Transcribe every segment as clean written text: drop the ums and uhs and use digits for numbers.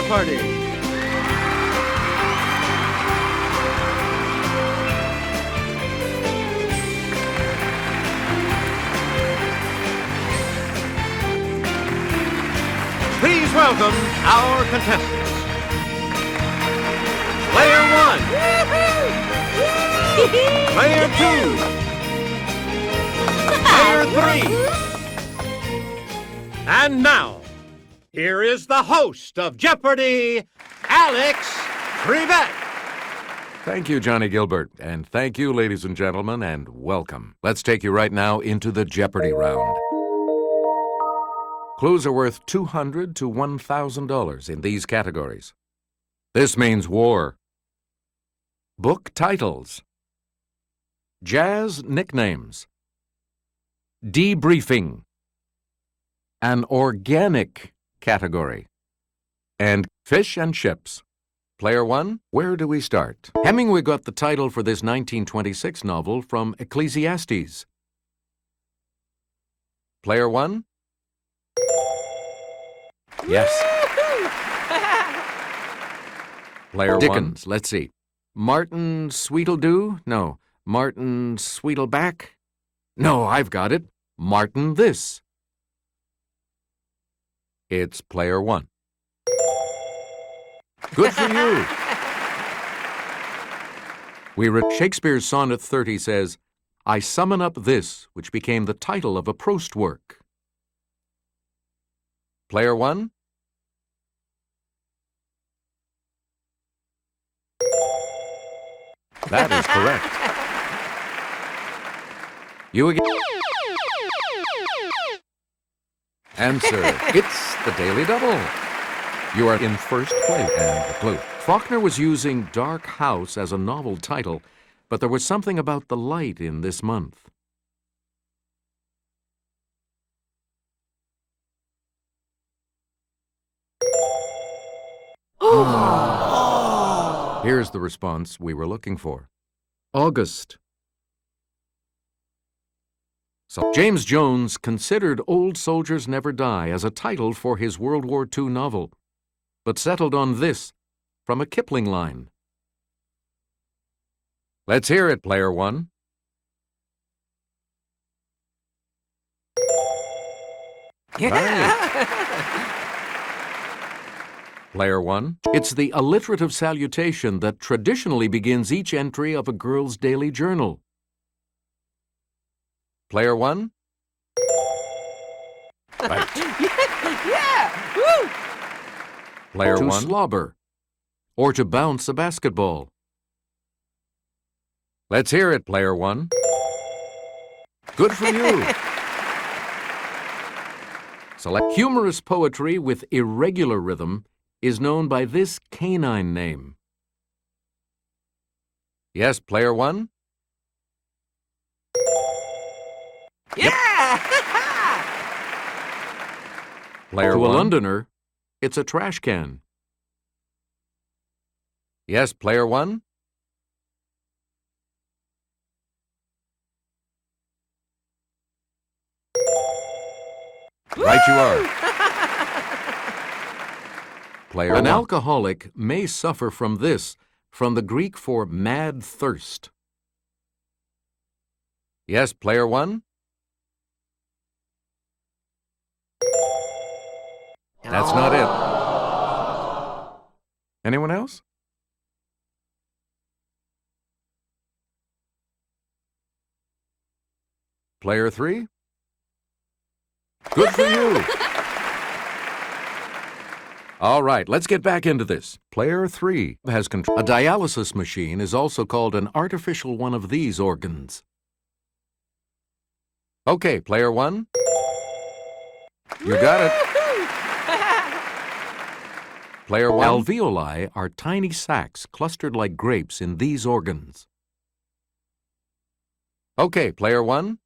Jeopardy! Please welcome our contestants. Player 1. Player 2. Player 3. And now, here is the host of Jeopardy, Alex Trebek. Thank you, Johnny Gilbert. And thank you, ladies and gentlemen, and welcome. Let's take you right now into the Jeopardy round. Clues are worth $200 to $1,000 in these categories. This means war. Book titles. Jazz nicknames. Debriefing. An organic category. And fish and chips. Player 1, where do we start? Hemingway got the title for this 1926 novel from Ecclesiastes. Player 1? Yes. Player Dickens, 1. Let's see. Martin Sweetledew? No. Martin Sweetleback? No, I've got it. Martin this. It's player 1. Good for you. Shakespeare's Sonnet 30 says, I summon up this, which became the title of a Proust work. Player 1? That is correct. You again. Answer. It's the Daily Double. You are in first place. And the clue. Faulkner was using Dark House as a novel title, but there was something about the light in this month. Here's the response we were looking for. August. So James Jones considered Old Soldiers Never Die as a title for his World War II novel, but settled on this from a Kipling line. Let's hear it, player 1. Right. Player 1. It's the alliterative salutation that traditionally begins each entry of a girl's daily journal. Player 1. Right. Yeah! Woo! Player 1. To slobber, or to bounce a basketball. Let's hear it, player 1. Good for you. Select humorous poetry with irregular rhythm is known by this canine name. Yes, player 1? Yeah! Player to 1? A Londoner, it's a trash can. Yes, player 1? Right you are. Player An 1. Alcoholic may suffer from this, from the Greek for mad thirst. Yes, player 1? That's not it. Anyone else? Player 3? Good for you. All right, let's get back into this. Player 3 has control. A dialysis machine is also called an artificial one of these organs. Okay, player 1. You got it. Player 1. Alveoli are tiny sacs clustered like grapes in these organs. Okay, player 1.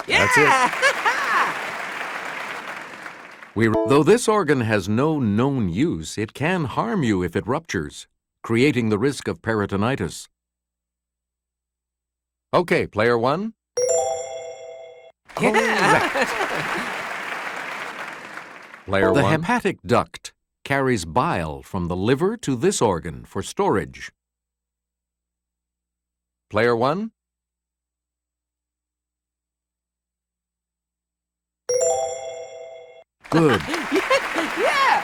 Yeah! That's it. Though this organ has no known use, it can harm you if it ruptures, creating the risk of peritonitis. Okay, player 1. Yeah. Player 1. The hepatic duct carries bile from the liver to this organ for storage. Player 1? Good. Yeah!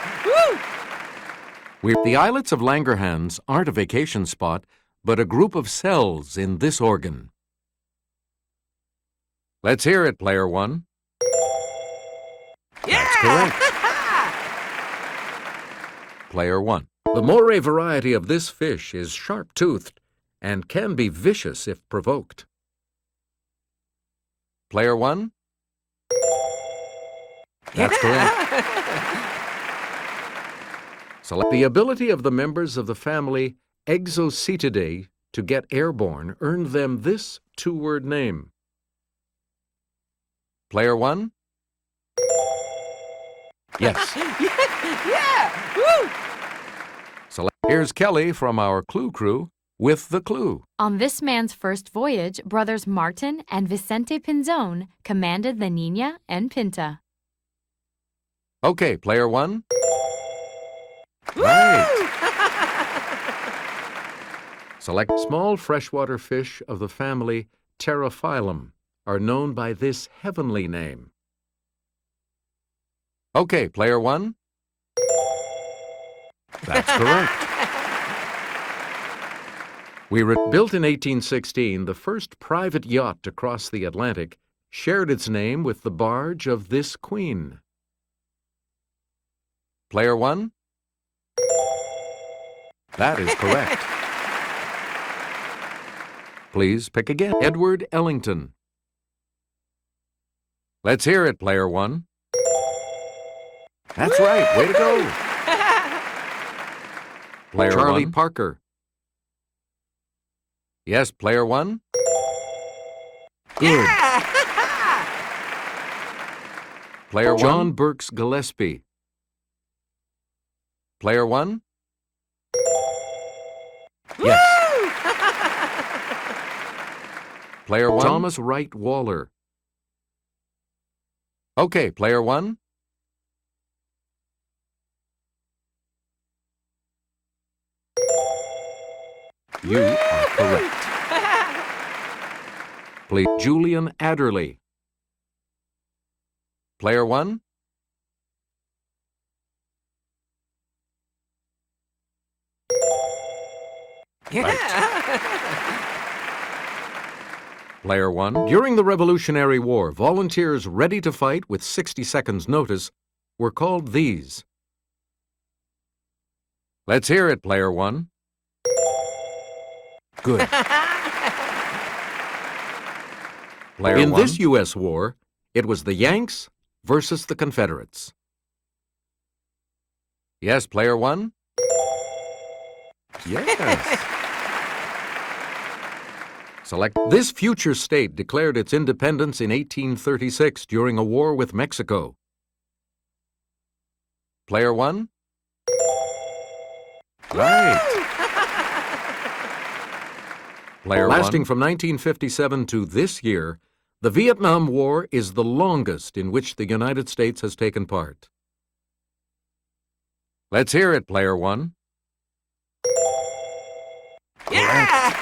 Woo! The islets of Langerhans aren't a vacation spot, but a group of cells in this organ. Let's hear it, Player 1. That's correct. Player 1. The moray variety of this fish is sharp-toothed and can be vicious if provoked. Player 1? That's correct. Select the ability of the members of the family Exocetidae to get airborne earned them this two-word name. Player 1? Yes. Yeah! Woo! Here's Kelly from our Clue Crew with the clue. On this man's first voyage, brothers Martin and Vicente Pinzon commanded the Nina and Pinta. Okay, Player 1. Right. Select small freshwater fish of the family Pterophyllum are known by this heavenly name. Okay, Player 1. That's correct. Built in 1816, the first private yacht to cross the Atlantic shared its name with the barge of this queen. Player 1? That is correct. Please pick again. Edward Ellington. Let's hear it, Player 1. That's right. Way to go. Player Charlie 1. Parker. Yes, Player 1. Good. Player 1. John Burks Gillespie. Player 1. Yes. Player 1. Thomas Wright Waller. Okay, Player 1. You are correct. Please, Julian Adderley. Player 1. Player 1. During the Revolutionary War, volunteers ready to fight with 60 seconds notice were called these. Let's hear it, Player 1. Good. Player In 1. This U.S. war, it was the Yanks versus the Confederates. Yes, Player 1? Yes. Select. This future state declared its independence in 1836 during a war with Mexico. Player 1? Right. Player Lasting 1. From 1957 to this year, the Vietnam War is the longest in which the United States has taken part. Let's hear it, Player 1. Yeah!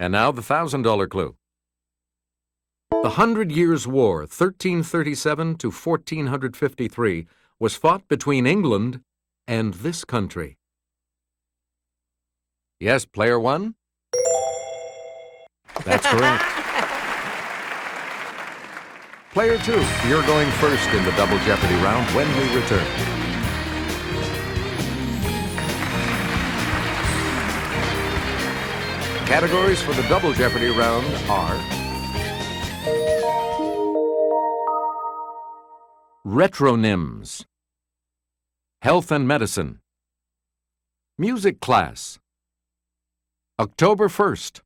And now the $1,000 clue. The 100 Years' War, 1337 to 1453, was fought between England and this country. Yes, Player 1? That's correct. Player 2, you're going first in the Double Jeopardy round when we return. Categories for the Double Jeopardy round are Retronyms, Health and Medicine, Music Class, October 1st,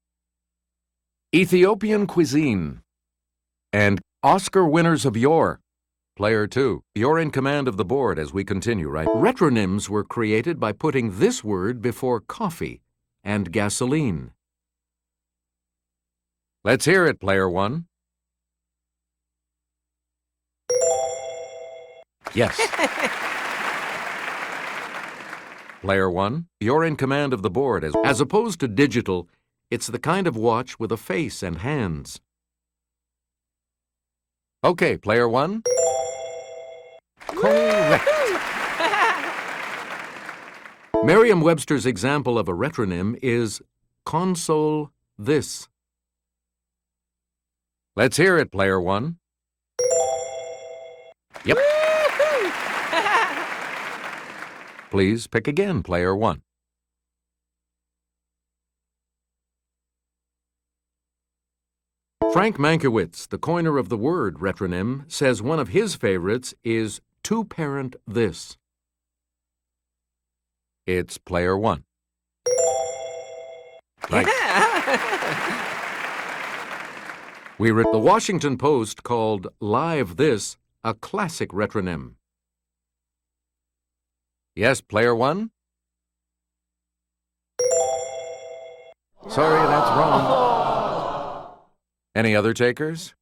Ethiopian Cuisine, and Oscar Winners of Yore. Player 2, you're in command of the board as we continue, right? Retronyms were created by putting this word before coffee and gasoline. Let's hear it, Player 1. Yes. Player 1, you're in command of the board. As opposed to digital, it's the kind of watch with a face and hands. Okay, Player 1. Correct. Merriam-Webster's example of a retronym is console this. Let's hear it, Player 1. Yep. Please pick again, Player 1. Frank Mankiewicz, the coiner of the word retronym, says one of his favorites is two-parent this. It's Player 1. Right. The Washington Post called Live This a classic retronym. Yes, Player 1? Sorry, that's wrong. Any other takers?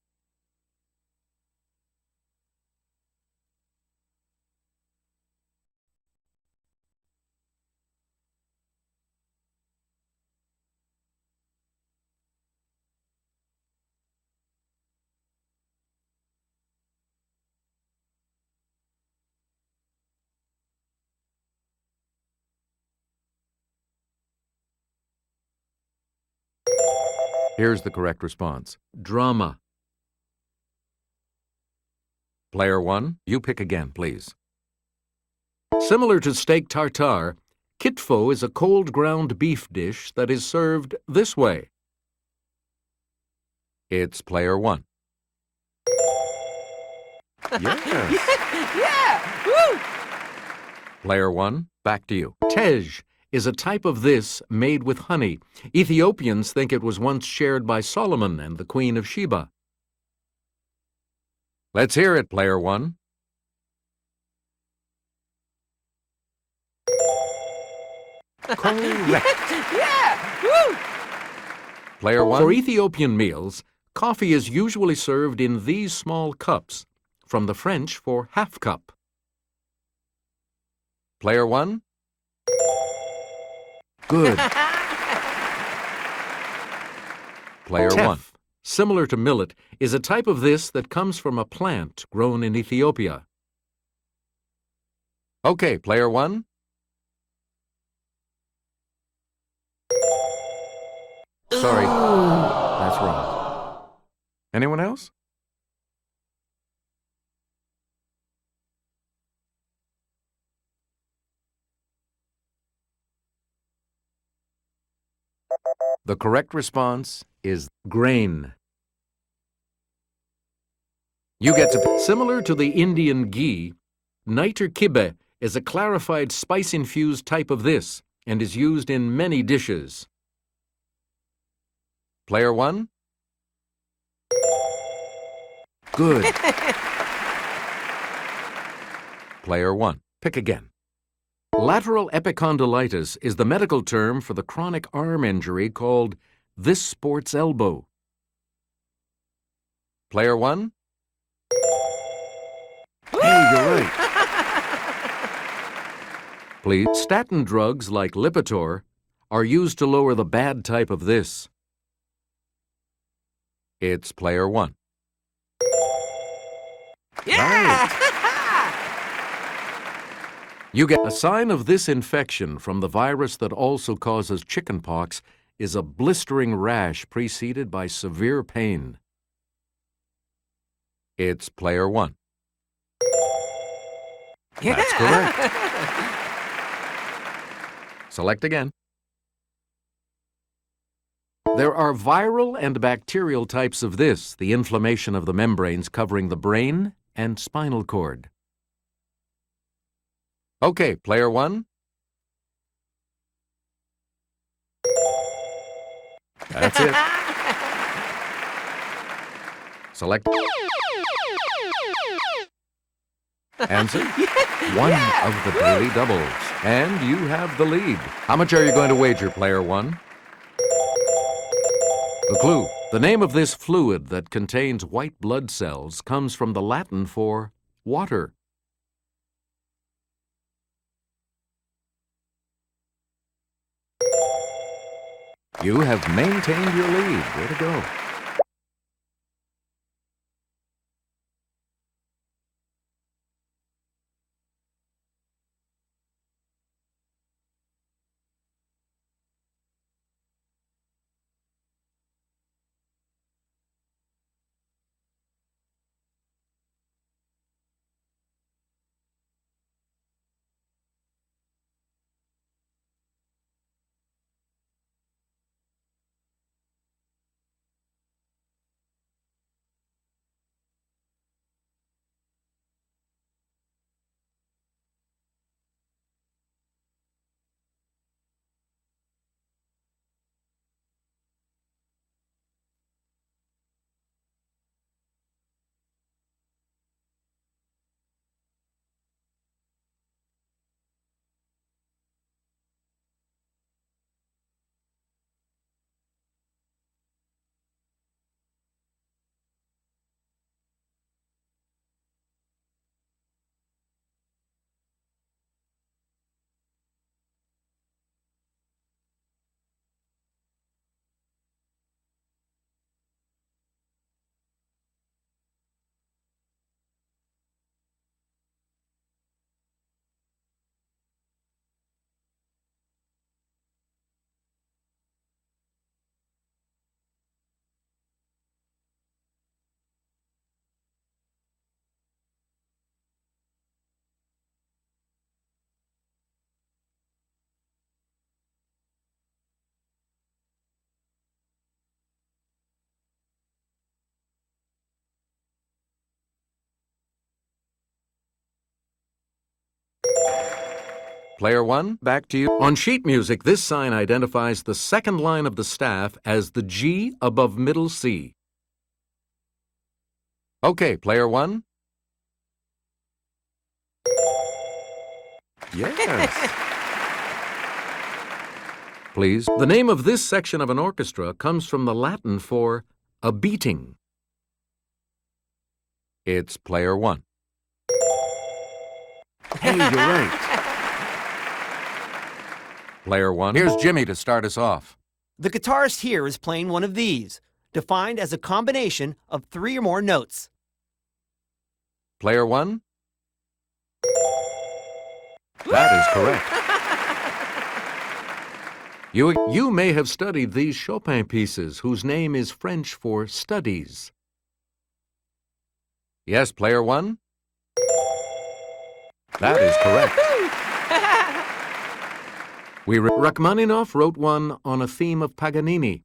Here's the correct response. Drama. Player 1, you pick again, please. Similar to steak tartare, kitfo is a cold ground beef dish that is served this way. It's Player 1. Yes. Yeah! Woo! Player 1, back to you. Tej is a type of this made with honey. Ethiopians think it was once shared by Solomon and the Queen of Sheba. Let's hear it, Player 1. Correct. Yeah! Woo! Player 1. For Ethiopian meals, coffee is usually served in these small cups, from the French for half cup. Player 1. Good. Player 1. Similar to millet, is a type of this that comes from a plant grown in Ethiopia. Okay, Player 1. Sorry, that's wrong. Anyone else? The correct response is grain. You get to... Similar to the Indian ghee, niter kibe is a clarified spice-infused type of this and is used in many dishes. Player 1? Good. Player 1, pick again. Lateral epicondylitis is the medical term for the chronic arm injury called this sport's elbow. Player 1? Hey, you're right. Please, statin drugs like Lipitor are used to lower the bad type of this. It's Player 1. Yeah! Right. You get a sign of this infection from the virus that also causes chickenpox is a blistering rash preceded by severe pain. It's Player 1. Yeah. That's correct. Select again. There are viral and bacterial types of this, the inflammation of the membranes covering the brain and spinal cord. Okay, Player 1. That's it. Select. Answer. One of the daily doubles. And you have the lead. How much are you going to wager, Player 1? The clue. The name of this fluid that contains white blood cells comes from the Latin for water. You have maintained your lead. Way to go. Player one, back to you. On sheet music, this sign identifies the second line of the staff as the G above middle C. Okay, player one. Yes. Please. The name of this section of an orchestra comes from the Latin for a beating. It's player one. Hey, you're right. Player one. Here's Jimmy to start us off. The guitarist here is playing one of these, defined as a combination of 3 or more notes. Player one. That is correct. You may have studied these Chopin pieces, whose name is French for studies. Yes, player one. That is correct. Rachmaninoff wrote one on a theme of Paganini.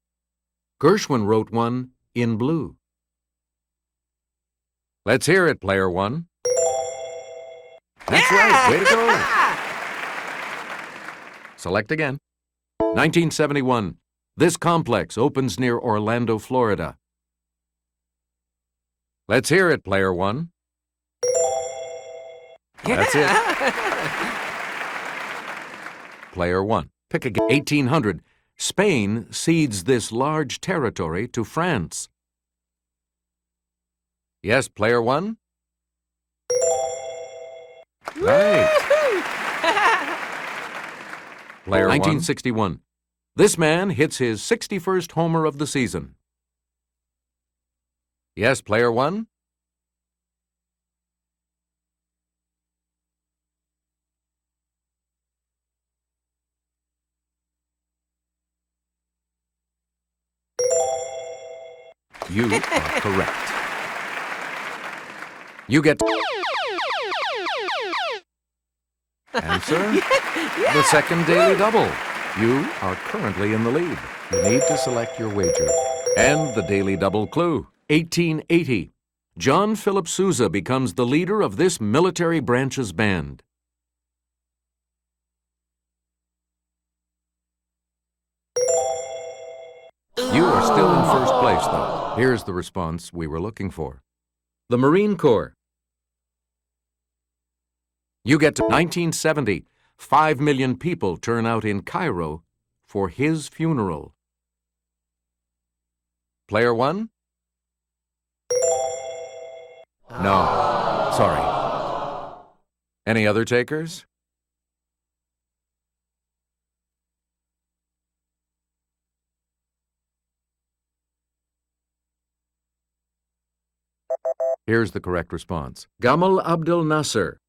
Gershwin wrote one in blue. Let's hear it, player one. That's right. Way to go. Select again. 1971. This complex opens near Orlando, Florida. Let's hear it, player one. That's it. Player one. Pick again. 1800. Spain cedes this large territory to France. Yes, player one. Right. Player 1961. This man hits his 61st homer of the season. Yes, player one. You are correct. You get answer the second daily double. You are currently in the lead. You need to select your wager. And the daily double clue. 1880. John Philip Sousa becomes the leader of this military branch's band. You are still in first place, though. Here's the response we were looking for. The Marine Corps. You get to 1970. 5 million people turn out in Cairo for his funeral. Player one? No. Sorry. Any other takers? Here's the correct response. Gamal Abdel Nasser.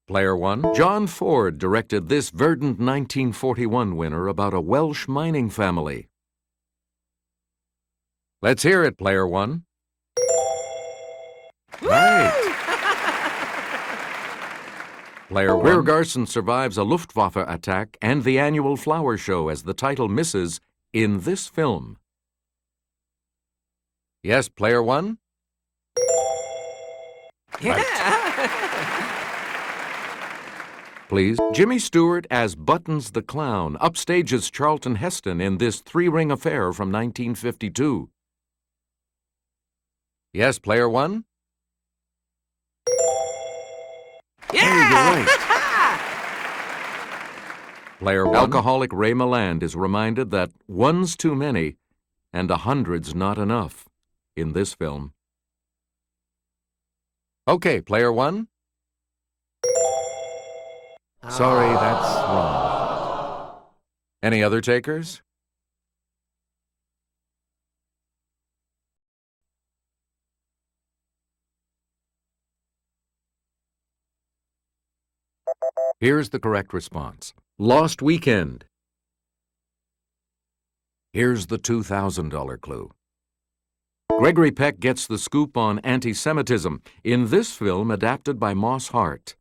Player 1. John Ford directed this verdant 1941 winner about a Welsh mining family. Let's hear it, Player 1. Right. Player 1. Greer Garson survives a Luftwaffe attack and the annual flower show as the title misses in this film. Yes, Player 1? Please. Jimmy Stewart as Buttons the Clown upstages Charlton Heston in this three-ring affair from 1952. Yes, Player 1? Yeah! Player 1. Alcoholic Ray Milland is reminded that one's too many and 100's not enough in this film. Okay, Player 1? Sorry, that's wrong. Any other takers? Here's the correct response. Lost Weekend. Here's the $2,000 clue. Gregory Peck gets the scoop on anti-Semitism in this film adapted by Moss Hart.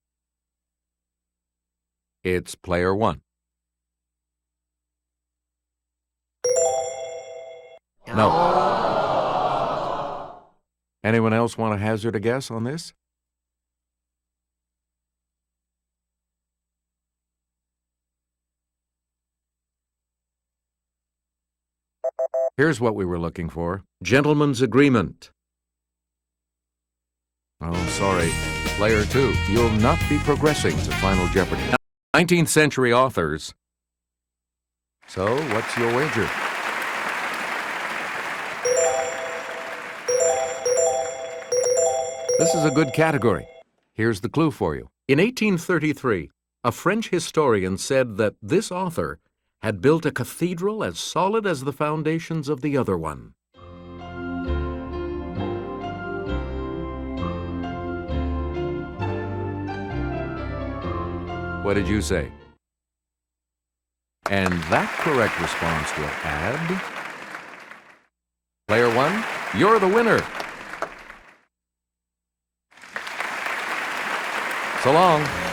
It's Player 1. No. Anyone else want to hazard a guess on this? Here's what we were looking for. Gentleman's Agreement. Oh, sorry. Player 2, you'll not be progressing to Final Jeopardy. 19th century authors. So, what's your wager? This is a good category. Here's the clue for you. In 1833, a French historian said that this author had built a cathedral as solid as the foundations of the other one. What did you say? And that correct response will add... Player 1, you're the winner. So long.